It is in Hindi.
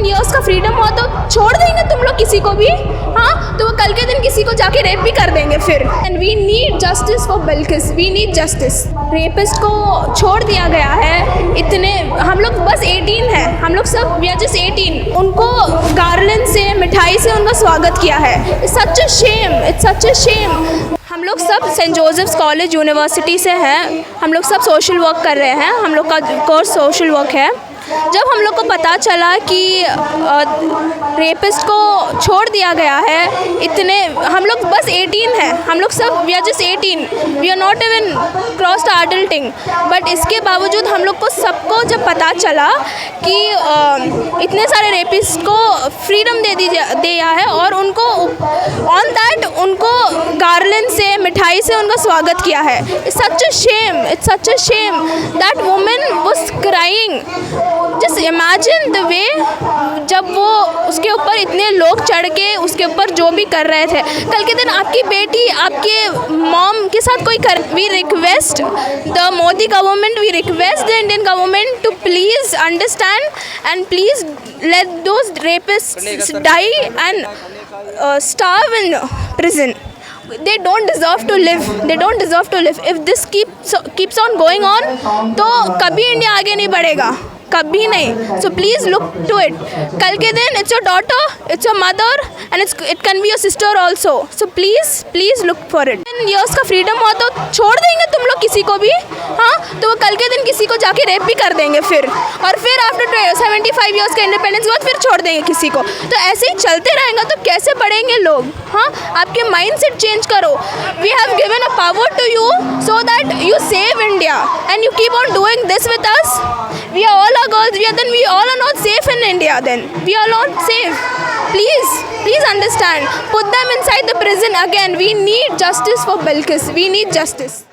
ईयर्स का फ्रीडम हुआ तो छोड़ देंगे तुम लोग किसी को भी? हाँ, तो वो कल के दिन किसी को जाके रेप भी कर देंगे फिर। And we need justice for Bilkis, we need justice. Rapist को छोड़ दिया गया है। इतने हम लोग बस 18 हैं, हम लोग सब वी आर जस्ट 18। उनको गार्लैंड से, मिठाई से उनका स्वागत किया है। It's such a shame, it's such a shame. हम लोग सब सेंट जोसेफ्स कॉलेज यूनिवर्सिटी से हैं। हम लोग सब सोशल वर्क कर रहे हैं। हम लोग का कोर्स सोशल वर्क है। जब हम लोग को पता चला कि रेपिस्ट को छोड़ दिया गया है, इतने हम लोग बस 18 हैं, हम लोग सब we are just 18, we are not even cross the adulting. But इसके बावजूद हम लोग को सबको जब पता चला कि इतने सारे रेपिस्ट को फ्रीडम दिया है और उनको ऑन दैट उनको गार्लैंड से, मिठाई से उनका स्वागत किया है। It's such a shame, it's such a shame that women was crying. Just imagine the way जब वो उसके ऊपर इतने लोग चढ़ के उसके ऊपर जो भी कर रहे थे। कल के दिन आपकी बेटी, आपके मॉम के साथ कोई कर। We request the Modi government, we request the Indian government to please understand and please let those rapists die and starve in prison. They don't deserve to live. They don't deserve to live. If this keeps on going on, तो कभी इंडिया आगे नहीं बढ़ेगा, कभी नहीं। So please look to it. कल के दिन it's your daughter, it's your mother and it can be your sister also. So please look for it. Years का फ्रीडम हुआ तो छोड़ देंगे तुम लोग किसी को भी? हाँ, तो वो कल के दिन किसी को जाके रेप भी कर देंगे फिर। और फिर आफ्टर 75 ईयर्स का इंडिपेंडेंस के बाद फिर छोड़ देंगे किसी को। तो ऐसे ही चलते रहेंगे तो कैसे बढ़ेंगे लोग? हाँ, आपके माइंड सेट चेंज करो। We have given a power to you so that you save India and you keep on doing this with us. We are all our girls. We all are not safe in India. Then we are not safe. Please understand. Put them inside the prison again. We need justice for Bilkis. We need justice.